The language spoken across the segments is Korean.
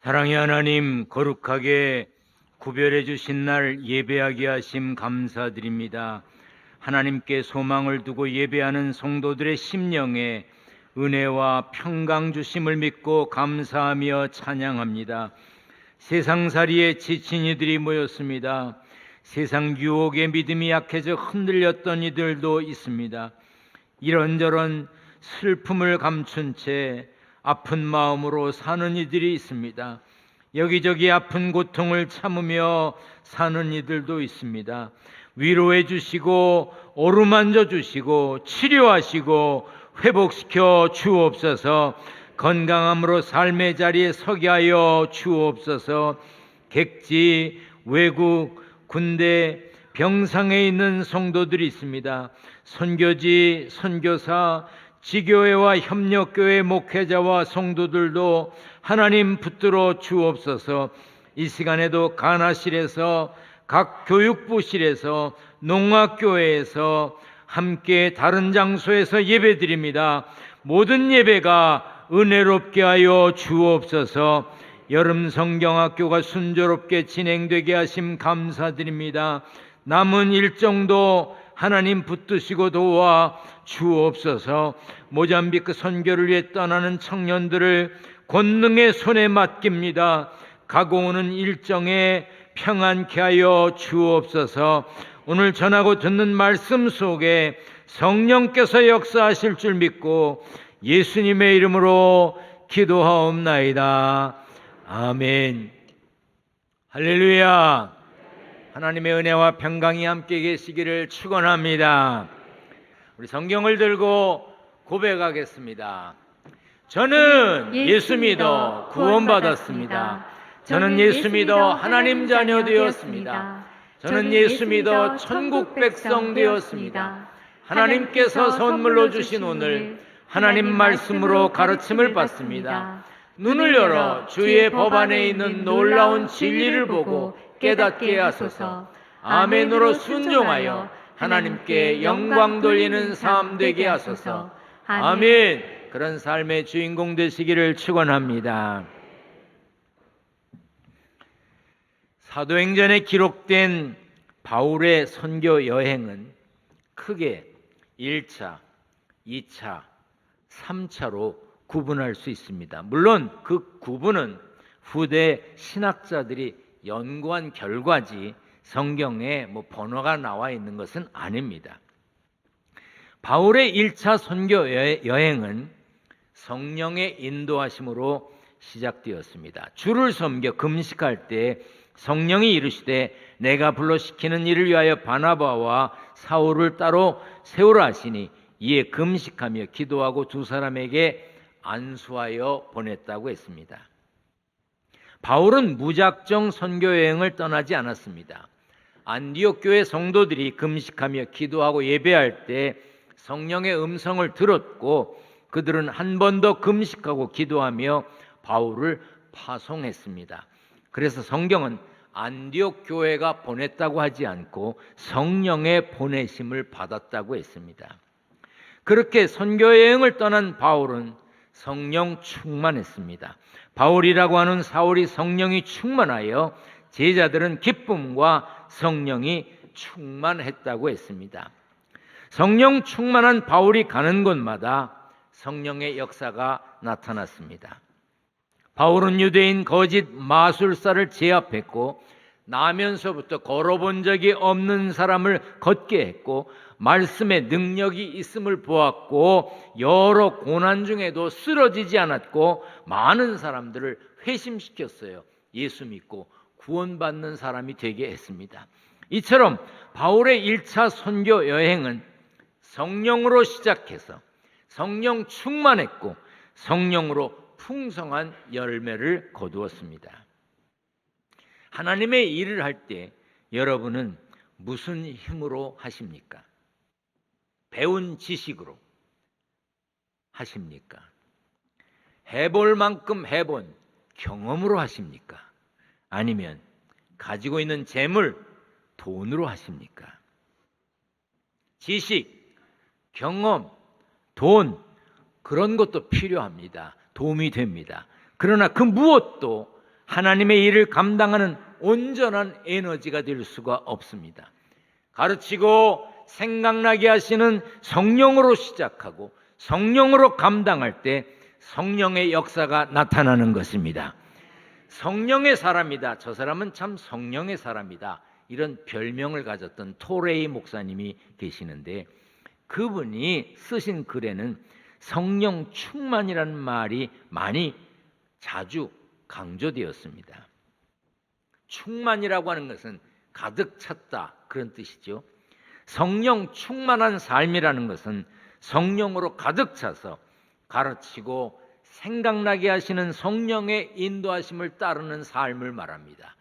사랑의 하나님, 거룩하게 구별해 주신 날 예배하게 하심 감사드립니다. 하나님께 소망을 두고 예배하는 성도들의 심령에 은혜와 평강 주심을 믿고 감사하며 찬양합니다. 세상살이에 지친 이들이 모였습니다. 세상 유혹에 믿음이 약해져 흔들렸던 이들도 있습니다. 이런저런 슬픔을 감춘 채 아픈 마음으로 사는 이들이 있습니다. 여기저기 아픈 고통을 참으며 사는 이들도 있습니다. 위로해 주시고 어루만져 주시고 치료하시고 회복시켜 주옵소서. 건강함으로 삶의 자리에 서게 하여 주옵소서. 객지, 외국, 군대, 병상에 있는 성도들이 있습니다. 선교지, 선교사, 지교회와 협력교회 목회자와 성도들도 하나님 붙들어 주옵소서. 이 시간에도 가나실에서, 각 교육부실에서, 농학교회에서 함께 다른 장소에서 예배드립니다. 모든 예배가 은혜롭게 하여 주옵소서. 여름 성경학교가 순조롭게 진행되게 하심 감사드립니다. 남은 일정도 하나님 붙드시고 도와 주옵소서. 모잠비크 선교를 위해 떠나는 청년들을 권능의 손에 맡깁니다. 가고 오는 일정에 평안케 하여 주옵소서. 오늘 전하고 듣는 말씀 속에 성령께서 역사하실 줄 믿고 예수님의 이름으로 기도하옵나이다. 아멘. 할렐루야. 하나님의 은혜와 평강이 함께 계시기를 축원합니다. 우리 성경을 들고 고백하겠습니다. 저는 예수 믿어 구원받았습니다. 저는 예수 믿어 하나님 자녀 되었습니다. 저는 예수 믿어 천국 백성 되었습니다. 하나님께서 선물로 주신 오늘 하나님 말씀으로 가르침을 받습니다. 눈을 열어 주의 법 안에 있는 놀라운 진리를 보고 깨닫게 하소서. 아멘으로 순종하여 하나님께 영광 돌리는 삶 되게 하소서. 아멘. 그런 삶의 주인공 되시기를 축원합니다. 사도행전에 기록된 바울의 선교 여행은 크게 1차, 2차, 3차로 구분할 수 있습니다. 물론 그 구분은 후대 신학자들이 연구한 결과지 성경에 번호가 나와 있는 것은 아닙니다. 바울의 1차 선교 여행은 성령의 인도하심으로 시작되었습니다. 주를 섬겨 금식할 때 성령이 이르시되 내가 불러 시키는 일을 위하여 바나바와 사울을 따로 세우라 하시니 이에 금식하며 기도하고 두 사람에게 안수하여 보냈다고 했습니다. 바울은 무작정 선교 여행을 떠나지 않았습니다. 안디옥 교회 성도들이 금식하며 기도하고 예배할 때 성령의 음성을 들었고 그들은 한 번 더 금식하고 기도하며 바울을 파송했습니다. 그래서 성경은 안디옥 교회가 보냈다고 하지 않고 성령의 보내심을 받았다고 했습니다. 그렇게 선교 여행을 떠난 바울은 성령 충만했습니다. 바울이라고 하는 사울이 성령이 충만하여 제자들은 기쁨과 성령이 충만했다고 했습니다. 성령 충만한 바울이 가는 곳마다 성령의 역사가 나타났습니다. 바울은 유대인 거짓 마술사를 제압했고 나면서부터 걸어본 적이 없는 사람을 걷게 했고 말씀에 능력이 있음을 보았고 여러 고난 중에도 쓰러지지 않았고 많은 사람들을 회심시켰어요. 예수 믿고 구원받는 사람이 되게 했습니다. 이처럼 바울의 1차 선교 여행은 성령으로 시작해서 성령 충만했고 성령으로 풍성한 열매를 거두었습니다. 하나님의 일을 할 때 여러분은 무슨 힘으로 하십니까? 배운 지식으로 하십니까? 해볼 만큼 해본 경험으로 하십니까? 아니면 가지고 있는 재물, 돈으로 하십니까? 지식, 경험, 돈, 그런 것도 필요합니다. 도움이 됩니다. 그러나 그 무엇도 하나님의 일을 감당하는 온전한 에너지가 될 수가 없습니다. 가르치고 생각나게 하시는 성령으로 시작하고 성령으로 감당할 때 성령의 역사가 나타나는 것입니다. 성령의 사람이다. 저 사람은 참 성령의 사람이다. 이런 별명을 가졌던 토레이 목사님이 계시는데, 그분이 쓰신 글에는 성령 충만이라는 말이 자주 강조되었습니다. 충만이라고 하는 것은 가득 찼다, 그런 뜻이죠. 성령 충만한 삶이라는 것은 성령으로 가득 차서 가르치고 생각나게 하시는 성령의 인도하심을 따르는 삶을 말합니다.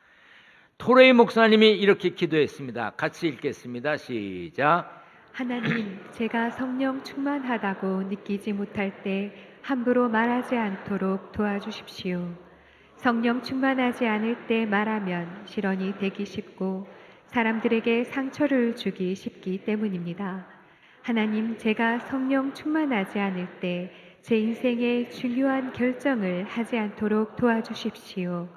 토레이 목사님이 이렇게 기도했습니다. 같이 읽겠습니다. 시작. 하나님, 제가 성령 충만하다고 느끼지 못할 때 함부로 말하지 않도록 도와주십시오. 성령 충만하지 않을 때 말하면 실언이 되기 쉽고 사람들에게 상처를 주기 쉽기 때문입니다. 하나님, 제가 성령 충만하지 않을 때 제 인생에 중요한 결정을 하지 않도록 도와주십시오.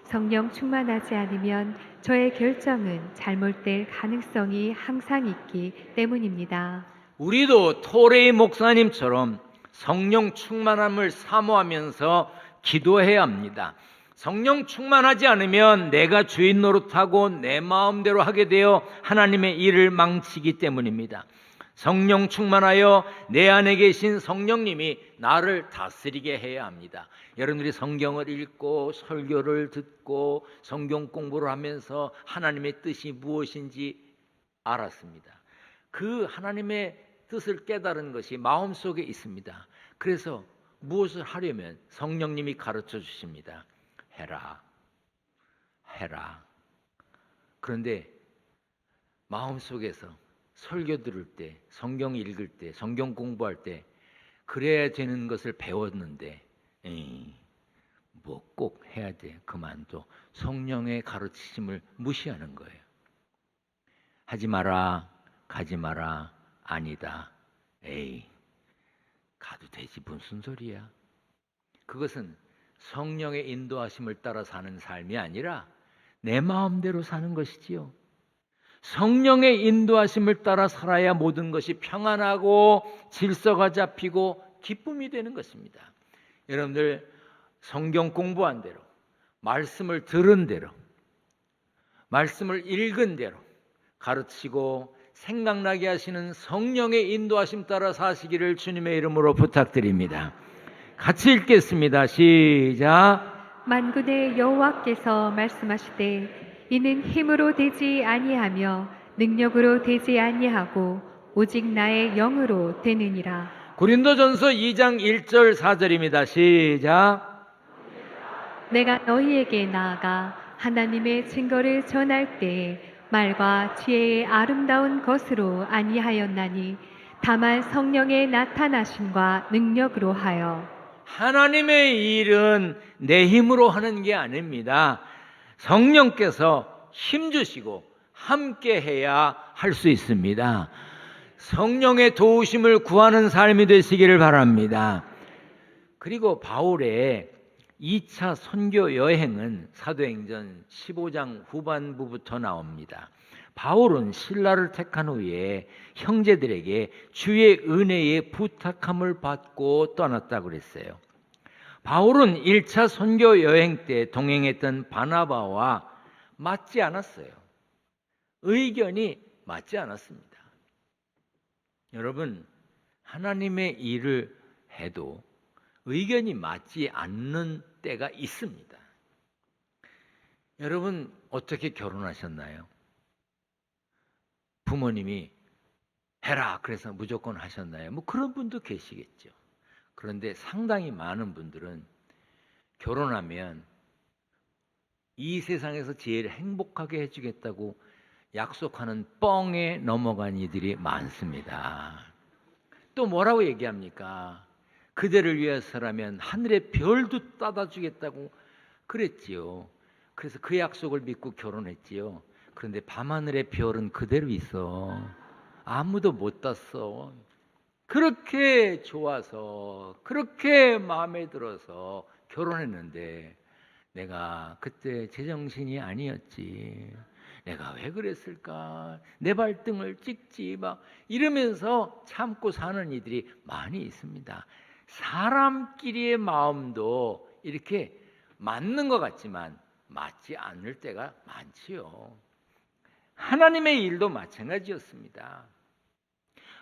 성령 충만하지 않으면 저의 결정은 잘못될 가능성이 항상 있기 때문입니다. 우리도 토레이 목사님처럼 성령 충만함을 사모하면서 기도해야 합니다. 성령 충만하지 않으면 내가 주인 노릇하고 내 마음대로 하게 되어 하나님의 일을 망치기 때문입니다. 성령 충만하여 내 안에 계신 성령님이 나를 다스리게 해야 합니다. 여러분들이 성경을 읽고 설교를 듣고 성경 공부를 하면서 하나님의 뜻이 무엇인지 알았습니다. 그 하나님의 뜻을 깨달은 것이 마음속에 있습니다. 그래서 무엇을 하려면 성령님이 가르쳐 주십니다. 해라. 그런데 마음속에서 설교 들을 때, 성경 읽을 때, 성경 공부할 때 그래야 되는 것을 배웠는데 뭐 꼭 해야 돼, 그만둬. 성령의 가르치심을 무시하는 거예요. 하지 마라, 가지 마라, 아니다, 가도 되지, 무슨 소리야. 그것은 성령의 인도하심을 따라 사는 삶이 아니라 내 마음대로 사는 것이지요. 성령의 인도하심을 따라 살아야 모든 것이 평안하고 질서가 잡히고 기쁨이 되는 것입니다. 여러분들 성경 공부한 대로, 말씀을 들은 대로, 말씀을 읽은 대로 가르치고 생각나게 하시는 성령의 인도하심 따라 사시기를 주님의 이름으로 부탁드립니다. 같이 읽겠습니다. 시작. 만군의 여호와께서 말씀하시되 이는 힘으로 되지 아니하며 능력으로 되지 아니하고 오직 나의 영으로 되느니라. 고린도전서 2장 1절 4절입니다. 시작. 내가 너희에게 나아가 하나님의 증거를 전할 때에 말과 지혜의 아름다운 것으로 아니하였나니 다만 성령의 나타나심과 능력으로 하여. 하나님의 일은 내 힘으로 하는 게 아닙니다. 성령께서 힘주시고 함께 해야 할 수 있습니다. 성령의 도우심을 구하는 삶이 되시기를 바랍니다. 그리고 바울의 2차 선교 여행은 사도행전 15장 후반부부터 나옵니다. 바울은 신라를 택한 후에 형제들에게 주의 은혜의 부탁함을 받고 떠났다고 그랬어요. 바울은 1차 선교 여행 때 동행했던 바나바와 맞지 않았어요. 의견이 맞지 않았습니다. 여러분, 하나님의 일을 해도 의견이 맞지 않는 때가 있습니다. 여러분, 어떻게 결혼하셨나요? 부모님이 해라 그래서 무조건 하셨나요? 뭐 그런 분도 계시겠죠. 그런데 상당히 많은 분들은 결혼하면 이 세상에서 제일 행복하게 해주겠다고 약속하는 뻥에 넘어간 이들이 많습니다. 또 뭐라고 얘기합니까? 그대를 위해서라면 하늘의 별도 따다 주겠다고 그랬지요. 그래서 그 약속을 믿고 결혼했지요. 그런데 밤하늘의 별은 그대로 있어. 아무도 못 땄어. 그렇게 좋아서, 그렇게 마음에 들어서 결혼했는데 내가 그때 제정신이 아니었지. 내가 왜 그랬을까? 내 발등을 찍지 막 이러면서 참고 사는 이들이 많이 있습니다. 사람끼리의 마음도 이렇게 맞는 것 같지만 맞지 않을 때가 많지요. 하나님의 일도 마찬가지였습니다.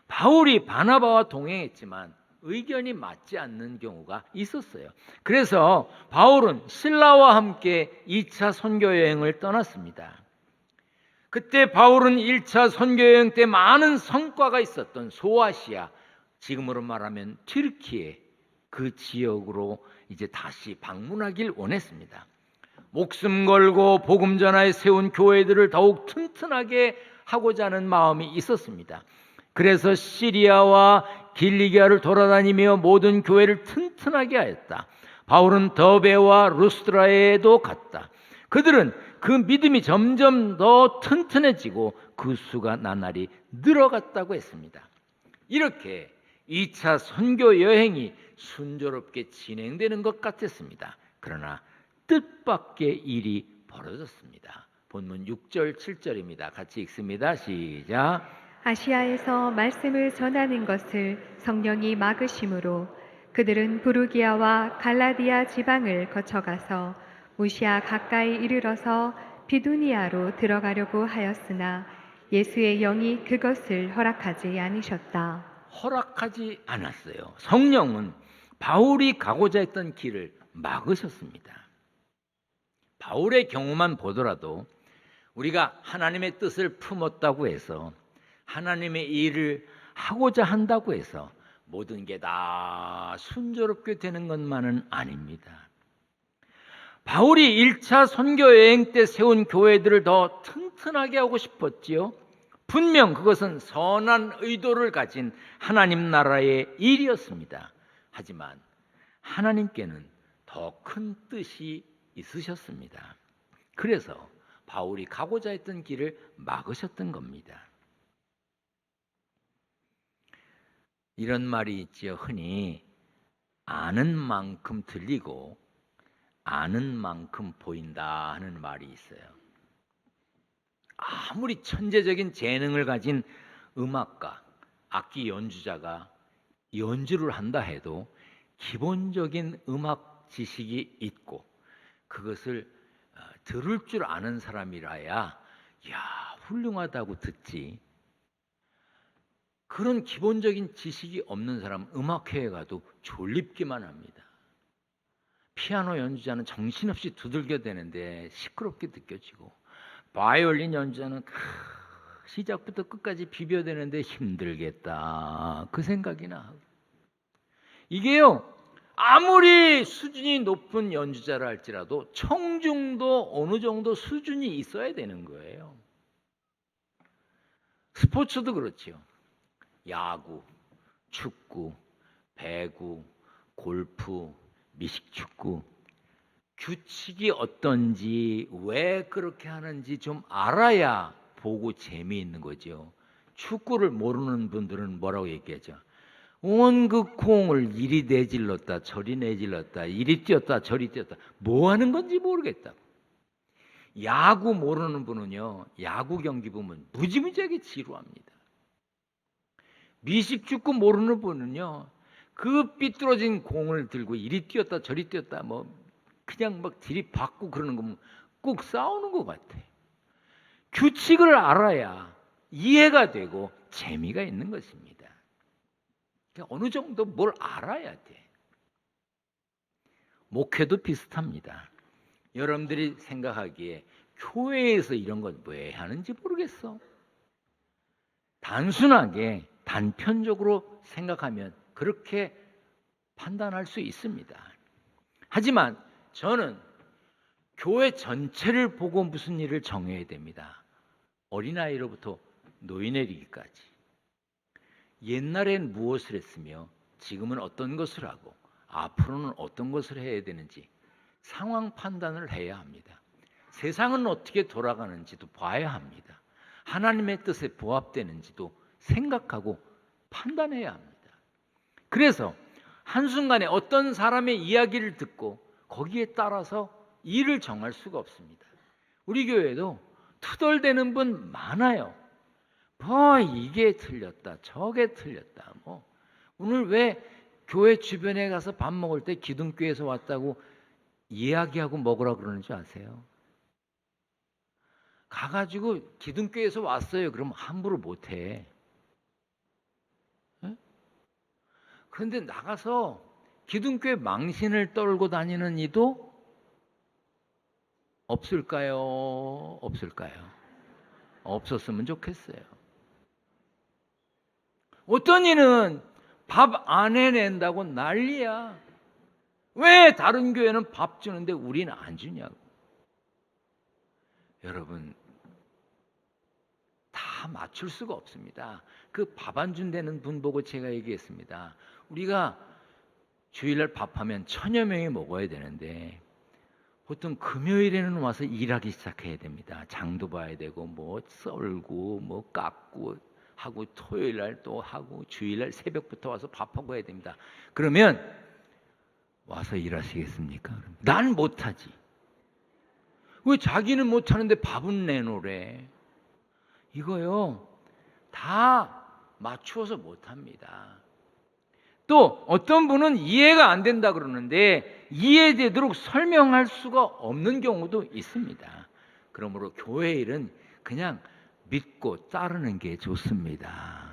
바울이 바나바와 동행했지만 의견이 맞지 않는 경우가 있었어요. 그래서 바울은 실라와 함께 2차 선교 여행을 떠났습니다. 그때 바울은 1차 선교 여행 때 많은 성과가 있었던 소아시아, 지금으로 말하면 튀르키예 그 지역으로 이제 다시 방문하길 원했습니다. 목숨 걸고 복음 전하에 세운 교회들을 더욱 튼튼하게 하고자 하는 마음이 있었습니다. 그래서 시리아와 길리기아를 돌아다니며 모든 교회를 튼튼하게 하였다. 바울은 더베와 루스드라에도 갔다. 그들은 그 믿음이 점점 더 튼튼해지고 그 수가 나날이 늘어갔다고 했습니다. 이렇게 2차 선교 여행이 순조롭게 진행되는 것 같았습니다. 그러나 뜻밖의 일이 벌어졌습니다. 본문 6절 7절입니다. 같이 읽습니다. 시작. 아시아에서 말씀을 전하는 것을 성령이 막으심으로 그들은 부르기아와 갈라디아 지방을 거쳐가서 무시아 가까이 이르러서 비두니아로 들어가려고 하였으나 예수의 영이 그것을 허락하지 않으셨다. 허락하지 않았어요. 성령은 바울이 가고자 했던 길을 막으셨습니다. 바울의 경우만 보더라도 우리가 하나님의 뜻을 품었다고 해서 하나님의 일을 하고자 한다고 해서 모든 게 다 순조롭게 되는 것만은 아닙니다. 바울이 1차 선교 여행 때 세운 교회들을 더 튼튼하게 하고 싶었지요. 분명 그것은 선한 의도를 가진 하나님 나라의 일이었습니다. 하지만 하나님께는 더 큰 뜻이 있으셨습니다. 그래서 바울이 가고자 했던 길을 막으셨던 겁니다. 이런 말이 있지요. 흔히 아는 만큼 들리고 아는 만큼 보인다 하는 말이 있어요. 아무리 천재적인 재능을 가진 음악가, 악기 연주자가 연주를 한다 해도 기본적인 음악 지식이 있고 그것을 들을 줄 아는 사람이라야 야, 훌륭하다고 듣지. 그런 기본적인 지식이 없는 사람 음악회에 가도 졸립기만 합니다. 피아노 연주자는 정신없이 두들겨대는데 시끄럽게 느껴지고 바이올린 연주자는 시작부터 끝까지 비벼대는데 힘들겠다 그 생각이나 하고 이게요 아무리 수준이 높은 연주자라 할지라도 청중도 어느 정도 수준이 있어야 되는 거예요. 스포츠도 그렇지요. 야구, 축구, 배구, 골프, 미식축구 규칙이 어떤지 왜 그렇게 하는지 좀 알아야 보고 재미있는 거죠. 축구를 모르는 분들은 뭐라고 얘기하죠? 온 그 공을 이리 내질렀다 저리 내질렀다 이리 뛰었다 저리 뛰었다 뭐 하는 건지 모르겠다. 야구 모르는 분은요 야구 경기 보면 무지무지하게 지루합니다. 미식축구 모르는 분은요 그 삐뚤어진 공을 들고 이리 뛰었다 저리 뛰었다 뭐 그냥 막 들이받고 그러는 거 꼭 싸우는 것 같아. 규칙을 알아야 이해가 되고 재미가 있는 것입니다. 그러니까 어느 정도 뭘 알아야 돼. 목회도 비슷합니다. 여러분들이 생각하기에 교회에서 이런 건 왜 하는지 모르겠어. 단순하게 단편적으로 생각하면 그렇게 판단할 수 있습니다. 하지만 저는 교회 전체를 보고 무슨 일을 정해야 됩니다. 어린아이로부터 노인에 이르기까지. 옛날엔 무엇을 했으며 지금은 어떤 것을 하고 앞으로는 어떤 것을 해야 되는지 상황 판단을 해야 합니다. 세상은 어떻게 돌아가는지도 봐야 합니다. 하나님의 뜻에 부합되는지도 생각하고 판단해야 합니다. 그래서 한순간에 어떤 사람의 이야기를 듣고 거기에 따라서 일을 정할 수가 없습니다. 우리 교회도 투덜대는 분 많아요. 뭐 이게 틀렸다, 저게 틀렸다. 뭐 오늘 왜 교회 주변에 가서 밥 먹을 때 기둥교회에서 왔다고 이야기하고 먹으라 그러는 줄 아세요? 가가지고 기둥교회에서 왔어요. 그럼 함부로 못해. 예? 그런데 나가서 기둥교회 망신을 떨고 다니는 이도 없을까요? 없을까요? 없었으면 좋겠어요. 어떤 이는 밥 안 해낸다고 난리야. 왜 다른 교회는 밥 주는데 우리는 안 주냐고. 여러분, 다 맞출 수가 없습니다. 그 밥 안 준다는 분 보고 제가 얘기했습니다. 우리가 주일날 밥하면 1000여 명이 먹어야 되는데 보통 금요일에는 와서 일하기 시작해야 됩니다. 장도 봐야 되고 뭐 썰고 뭐 깎고 하고 토요일날 또 하고 주일날 새벽부터 와서 밥하고 해야 됩니다. 그러면 와서 일하시겠습니까? 난 못하지. 왜 자기는 못하는데 밥은 내놓으래? 이거요 다 맞추어서 못합니다. 또 어떤 분은 이해가 안 된다 그러는데 이해되도록 설명할 수가 없는 경우도 있습니다. 그러므로 교회 일은 그냥 믿고 따르는 게 좋습니다.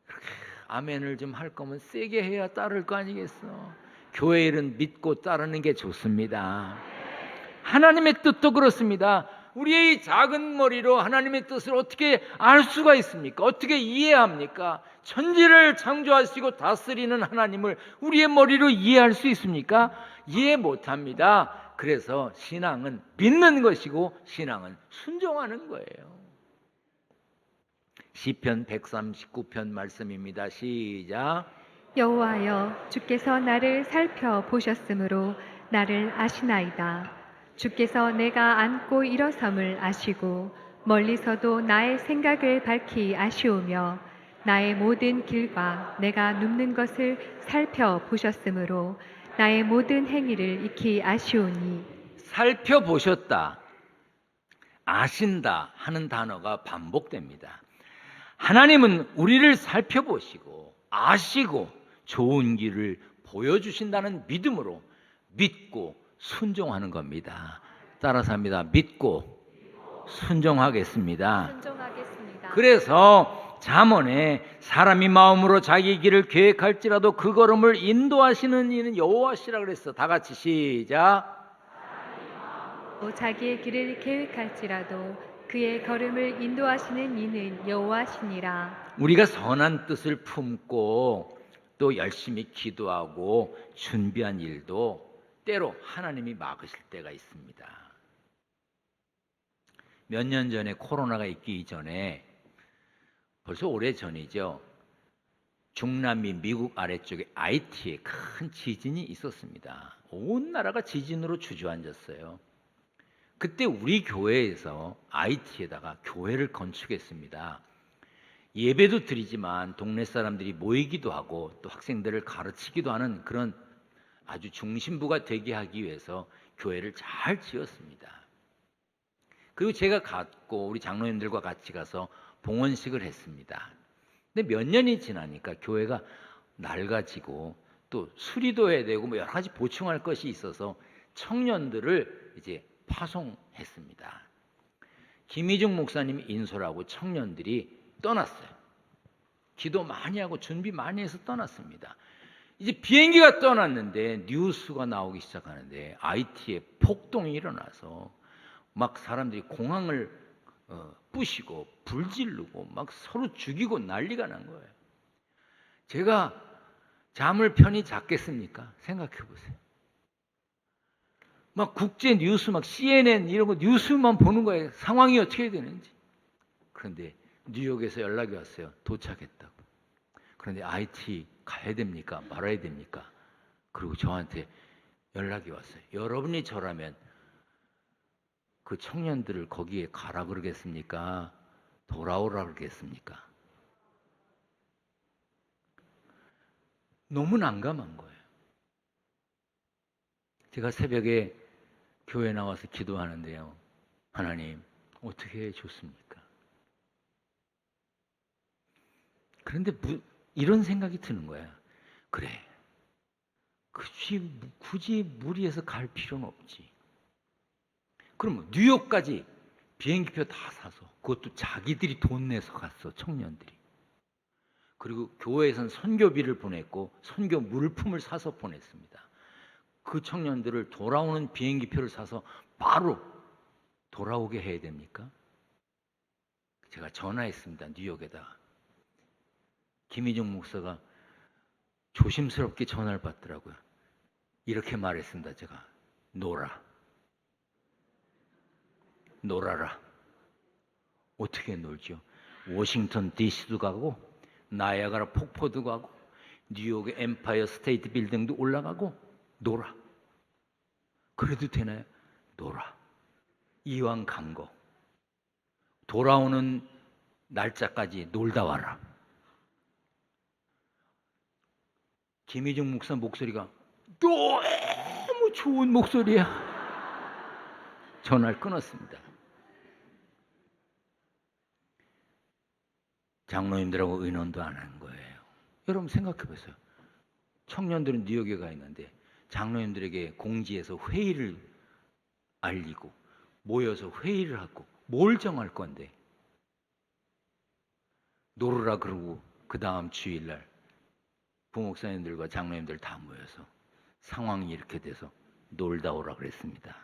그렇게 아멘을 좀 할 거면 세게 해야 따를 거 아니겠어. 교회 일은 믿고 따르는 게 좋습니다. 하나님의 뜻도 그렇습니다. 우리의 작은 머리로 하나님의 뜻을 어떻게 알 수가 있습니까? 어떻게 이해합니까? 천지를 창조하시고 다스리는 하나님을 우리의 머리로 이해할 수 있습니까? 이해 못합니다. 그래서 신앙은 믿는 것이고 신앙은 순종하는 거예요. 시편 139편 말씀입니다. 시작. 여호와여, 주께서 나를 살펴보셨으므로 나를 아시나이다. 주께서 내가 앉고 일어섬을 아시고 멀리서도 나의 생각을 밝히 아시오며 나의 모든 길과 내가 눕는 것을 살펴보셨으므로 나의 모든 행위를 익히 아시오니. 살펴보셨다, 아신다 하는 단어가 반복됩니다. 하나님은 우리를 살펴보시고 아시고 좋은 길을 보여주신다는 믿음으로 믿고 순종하는 겁니다. 따라서 합니다. 믿고 순종하겠습니다. 순종하겠습니다. 그래서 잠언에 사람이 마음으로 자기 길을 계획할지라도 그 걸음을 인도하시는 이는 여호와시라 그랬어. 다 같이 시작. 자기의 길을 계획할지라도 그의 걸음을 인도하시는 이는 여호와시니라. 우리가 선한 뜻을 품고 또 열심히 기도하고 준비한 일도 때로 하나님이 막으실 때가 있습니다. 몇 년 전에 코로나가 있기 전에 벌써 오래전이죠. 중남미 미국 아래쪽에 아이티에 큰 지진이 있었습니다. 온 나라가 지진으로 주저앉았어요. 그때 우리 교회에서 아이티에다가 교회를 건축했습니다. 예배도 드리지만 동네 사람들이 모이기도 하고 또 학생들을 가르치기도 하는 그런 아주 중심부가 되게 하기 위해서 교회를 잘 지었습니다. 그리고 제가 갔고 우리 장로님들과 같이 가서 봉헌식을 했습니다. 근데 몇 년이 지나니까 교회가 낡아지고 또 수리도 해야 되고 뭐 여러 가지 보충할 것이 있어서 청년들을 이제 파송했습니다. 김희중 목사님 인솔하고 청년들이 떠났어요. 기도 많이 하고 준비 많이 해서 떠났습니다. 이제 비행기가 떠났는데 뉴스가 나오기 시작하는데 IT에 폭동이 일어나서 막 사람들이 공항을 부시고 불 지르고 막 서로 죽이고 난리가 난 거예요. 제가 잠을 편히 잤겠습니까? 생각해 보세요. 막 국제 뉴스 막 CNN 이런 거 뉴스만 보는 거예요. 상황이 어떻게 되는지. 그런데 뉴욕에서 연락이 왔어요. 도착했다고. 그런데 IT 가야 됩니까? 말아야 됩니까? 그리고 저한테 연락이 왔어요. 여러분이 저라면 그 청년들을 거기에 가라 그러겠습니까? 돌아오라 그러겠습니까? 너무 난감한 거예요. 제가 새벽에 교회 나와서 기도하는데요. 하나님, 어떻게 해 좋습니까? 그런데 이런 생각이 드는 거야. 그래, 굳이 무리해서 갈 필요는 없지. 그럼 뉴욕까지 비행기표 다 사서, 그것도 자기들이 돈 내서 갔어, 청년들이. 그리고 교회에선 선교비를 보냈고 선교 물품을 사서 보냈습니다. 그 청년들을 돌아오는 비행기표를 사서 바로 돌아오게 해야 됩니까? 제가 전화했습니다. 뉴욕에다가. 김희중 목사가 조심스럽게 전화를 받더라고요. 이렇게 말했습니다. 제가 놀아라. 어떻게 놀죠? 워싱턴 DC도 가고 나이아가라 폭포도 가고 뉴욕의 엠파이어 스테이트 빌딩도 올라가고 놀아. 그래도 되나요? 놀아. 이왕 간 거 돌아오는 날짜까지 놀다 와라. 김희중 목사 목소리가 너무 좋은 목소리야. 전화를 끊었습니다. 장로님들하고 의논도 안 한 거예요. 여러분 생각해 보세요. 청년들은 뉴욕에 가 있는데 장로님들에게 공지해서 회의를 알리고 모여서 회의를 하고 뭘 정할 건데, 놀으라 그러고 그 다음 주일날 부목사님들과 장로님들 다 모여서 상황이 이렇게 돼서 놀다 오라 그랬습니다.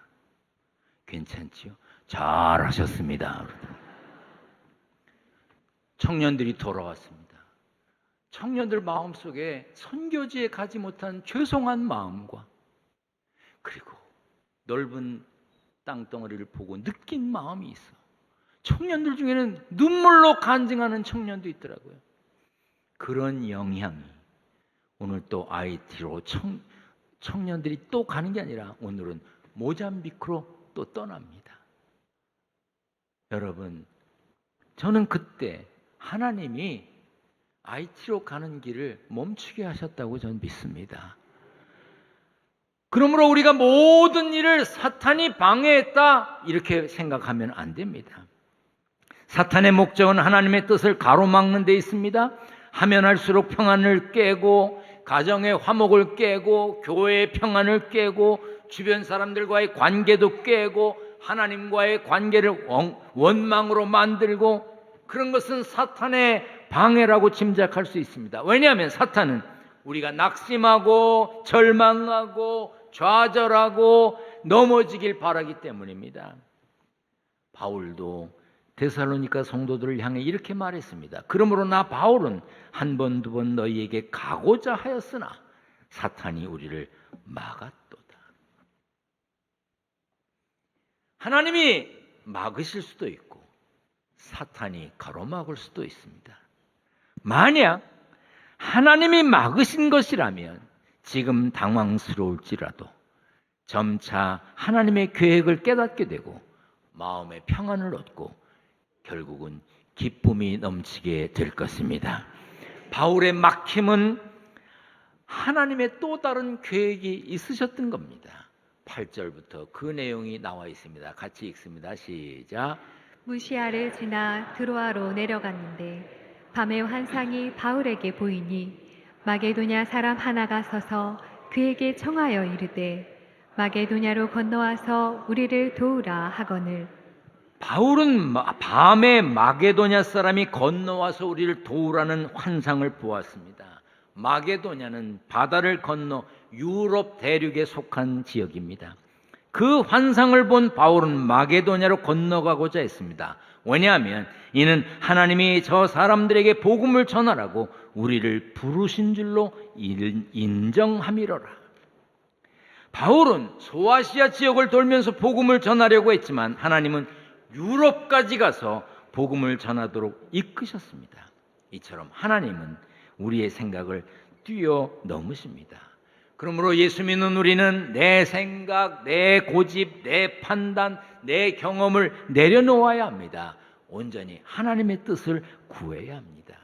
괜찮지요? 잘하셨습니다. 청년들이 돌아왔습니다. 청년들 마음속에 선교지에 가지 못한 죄송한 마음과 그리고 넓은 땅덩어리를 보고 느낀 마음이 있어. 청년들 중에는 눈물로 간증하는 청년도 있더라고요. 그런 영향이 오늘 또 IT로 청년들이 또 가는 게 아니라 오늘은 모잠비크로 또 떠납니다. 여러분, 저는 그때 하나님이 IT로 가는 길을 멈추게 하셨다고 저는 믿습니다. 그러므로 우리가 모든 일을 사탄이 방해했다 이렇게 생각하면 안 됩니다. 사탄의 목적은 하나님의 뜻을 가로막는 데 있습니다. 하면 할수록 평안을 깨고 가정의 화목을 깨고 교회의 평안을 깨고 주변 사람들과의 관계도 깨고 하나님과의 관계를 원망으로 만들고, 그런 것은 사탄의 방해라고 짐작할 수 있습니다. 왜냐하면 사탄은 우리가 낙심하고 절망하고 좌절하고 넘어지길 바라기 때문입니다. 바울도 데살로니가 성도들을 향해 이렇게 말했습니다. 그러므로 나 바울은 한 번 두 번 너희에게 가고자 하였으나 사탄이 우리를 막았도다. 하나님이 막으실 수도 있고 사탄이 가로막을 수도 있습니다. 만약 하나님이 막으신 것이라면 지금 당황스러울지라도 점차 하나님의 계획을 깨닫게 되고 마음의 평안을 얻고 결국은 기쁨이 넘치게 될 것입니다. 바울의 막힘은 하나님의 또 다른 계획이 있으셨던 겁니다. 8절부터 그 내용이 나와 있습니다. 같이 읽습니다. 시작. 무시아를 지나 드로아로 내려갔는데 밤에 환상이 바울에게 보이니 마게도냐 사람 하나가 서서 그에게 청하여 이르되 마게도냐로 건너와서 우리를 도우라 하거늘. 바울은 밤에 마게도냐 사람이 건너와서 우리를 도우라는 환상을 보았습니다. 마게도냐는 바다를 건너 유럽 대륙에 속한 지역입니다. 그 환상을 본 바울은 마게도냐로 건너가고자 했습니다. 왜냐하면 이는 하나님이 저 사람들에게 복음을 전하라고 우리를 부르신 줄로 인정함이로라. 바울은 소아시아 지역을 돌면서 복음을 전하려고 했지만 하나님은 유럽까지 가서 복음을 전하도록 이끄셨습니다. 이처럼 하나님은 우리의 생각을 뛰어넘으십니다. 그러므로 예수 믿는 우리는 내 생각, 내 고집, 내 판단, 내 경험을 내려놓아야 합니다. 온전히 하나님의 뜻을 구해야 합니다.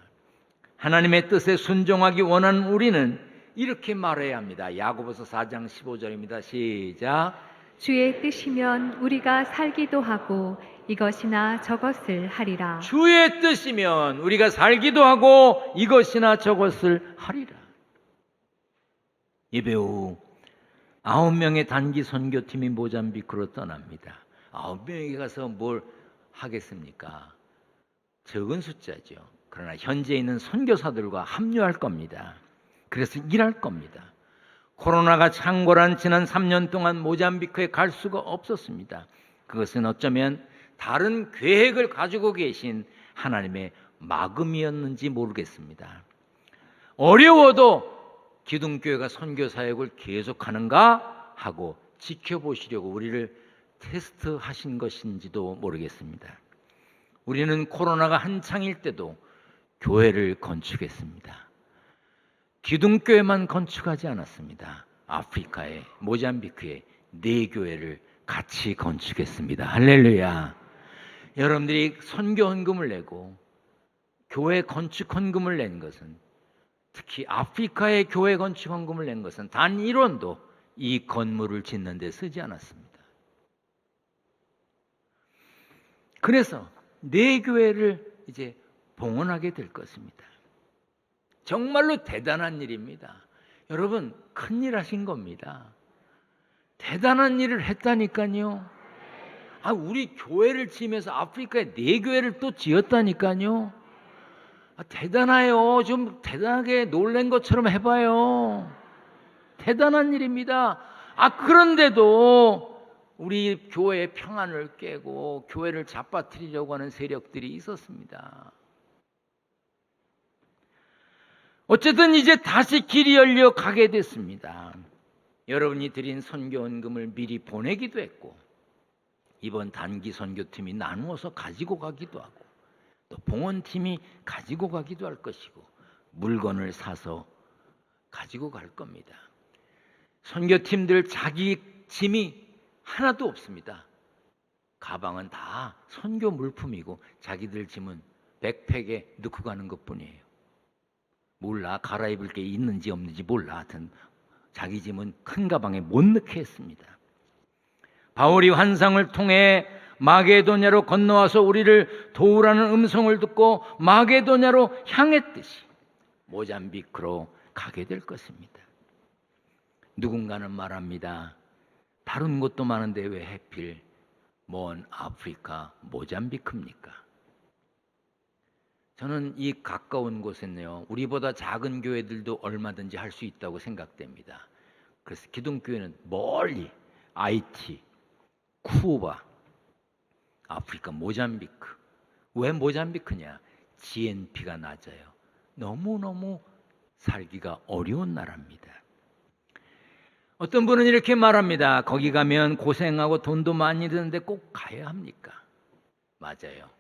하나님의 뜻에 순종하기 원하는 우리는 이렇게 말해야 합니다. 야고보서 4장 15절입니다. 시작. 주의 뜻이면 우리가 살기도 하고 이것이나 저것을 하리라. 주의 뜻이면 우리가 살기도 하고 이것이나 저것을 하리라. 예배 후 9명의 단기 선교팀이 모잠비크로 떠납니다. 9명이 가서 뭘 하겠습니까? 적은 숫자죠. 그러나 현재 있는 선교사들과 합류할 겁니다. 그래서 일할 겁니다. 코로나가 창궐한 지난 3년 동안 모잠비크에 갈 수가 없었습니다. 그것은 어쩌면 다른 계획을 가지고 계신 하나님의 막음이었는지 모르겠습니다. 어려워도 기둥교회가 선교 사역을 계속하는가 하고 지켜보시려고 우리를 테스트하신 것인지도 모르겠습니다. 우리는 코로나가 한창일 때도 교회를 건축했습니다. 기둥교회만 건축하지 않았습니다. 아프리카에, 모잠비크에 4교회를 같이 건축했습니다. 할렐루야. 여러분들이 선교 헌금을 내고 교회 건축 헌금을 낸 것은, 특히 아프리카의 교회 건축 헌금을 낸 것은 단 1원도 이 건물을 짓는 데 쓰지 않았습니다. 그래서 4교회를 이제 봉헌하게 될 것입니다. 정말로 대단한 일입니다. 여러분, 큰일 하신 겁니다. 대단한 일을 했다니까요. 우리 교회를 지으면서 아프리카에 4교회를 또 지었다니까요. 대단해요. 좀 대단하게 놀란 것처럼 해봐요. 대단한 일입니다. 그런데도 우리 교회의 평안을 깨고 교회를 잡아뜨리려고 하는 세력들이 있었습니다. 어쨌든 이제 다시 길이 열려 가게 됐습니다. 여러분이 드린 선교헌금을 미리 보내기도 했고, 이번 단기 선교팀이 나누어서 가지고 가기도 하고, 또 봉헌팀이 가지고 가기도 할 것이고, 물건을 사서 가지고 갈 겁니다. 선교팀들 자기 짐이 하나도 없습니다. 가방은 다 선교 물품이고 자기들 짐은 백팩에 넣고 가는 것뿐이에요. 몰라, 갈아입을 게 있는지 없는지 몰라. 하여튼 자기 짐은 큰 가방에 못 넣게 했습니다. 바울이 환상을 통해 마게도냐로 건너와서 우리를 도우라는 음성을 듣고 마게도냐로 향했듯이 모잠비크로 가게 될 것입니다. 누군가는 말합니다. 다른 곳도 많은데 왜 하필 먼 아프리카 모잠비크입니까? 저는 이 가까운 곳에는요, 우리보다 작은 교회들도 얼마든지 할 수 있다고 생각됩니다. 그래서 기둥교회는 멀리 아이티, 쿠바, 아프리카 모잠비크. 왜 모잠비크냐? GNP가 낮아요. 너무너무 살기가 어려운 나라입니다. 어떤 분은 이렇게 말합니다. 거기 가면 고생하고 돈도 많이 드는데 꼭 가야 합니까? 맞아요.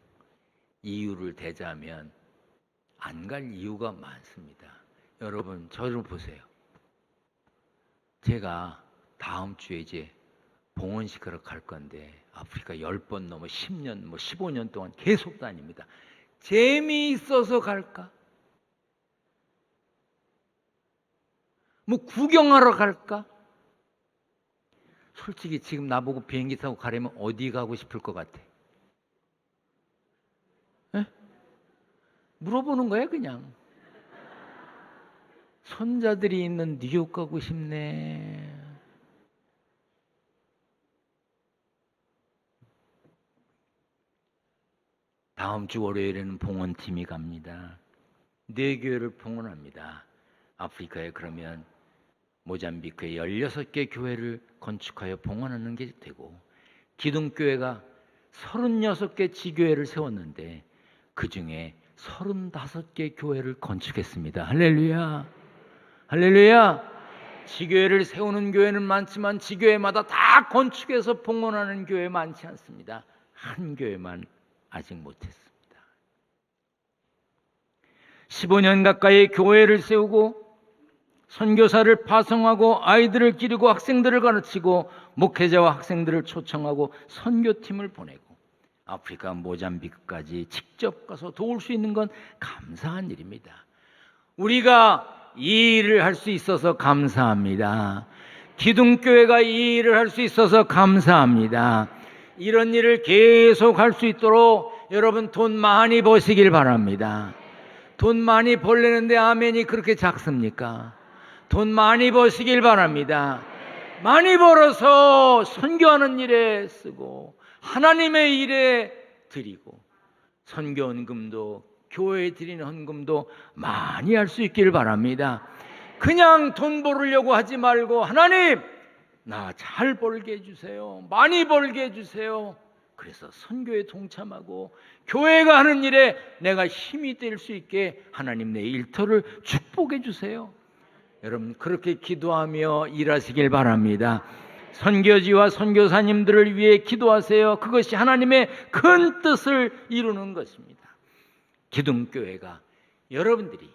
이유를 대자면 안 갈 이유가 많습니다. 여러분, 저를 보세요. 제가 다음 주에 이제 봉헌식하러 갈 건데 아프리카 10번 넘어 10년, 15년 동안 계속 다닙니다. 재미있어서 갈까? 구경하러 갈까? 솔직히 지금 나보고 비행기 타고 가려면 어디 가고 싶을 것 같아? 물어보는 거예요, 그냥. 손자들이 있는 뉴욕 가고 싶네. 다음 주 월요일에는 봉헌팀이 갑니다. 4교회를 봉헌합니다. 아프리카에 그러면 모잠비크에 16개 교회를 건축하여 봉헌하는 게 되고, 기둥교회가 36개 지교회를 세웠는데 그 중에 35개 교회를 건축했습니다. 할렐루야. 할렐루야. 지교회를 세우는 교회는 많지만 지교회마다 다 건축해서 봉헌하는 교회 많지 않습니다. 한 교회만 아직 못했습니다. 15년 가까이 교회를 세우고 선교사를 파송하고 아이들을 기르고 학생들을 가르치고 목회자와 학생들을 초청하고 선교팀을 보내고 아프리카 모잠비크까지 직접 가서 도울 수 있는 건 감사한 일입니다. 우리가 이 일을 할 수 있어서 감사합니다. 기둥교회가 이 일을 할 수 있어서 감사합니다. 이런 일을 계속 할 수 있도록 여러분 돈 많이 버시길 바랍니다. 돈 많이 벌려는데 아멘이 그렇게 작습니까? 돈 많이 버시길 바랍니다. 많이 벌어서 선교하는 일에 쓰고 하나님의 일에 드리고 선교 헌금도 교회에 드리는 헌금도 많이 할 수 있길 바랍니다. 그냥 돈 벌으려고 하지 말고 하나님 나 잘 벌게 해주세요. 많이 벌게 해주세요. 그래서 선교에 동참하고 교회가 하는 일에 내가 힘이 될 수 있게 하나님 내 일터를 축복해 주세요. 여러분 그렇게 기도하며 일하시길 바랍니다. 선교지와 선교사님들을 위해 기도하세요. 그것이 하나님의 큰 뜻을 이루는 것입니다. 기둥교회가 여러분들이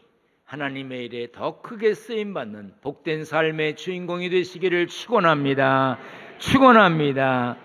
하나님의 일에 더 크게 쓰임받는 복된 삶의 주인공이 되시기를 축원합니다. 축원합니다.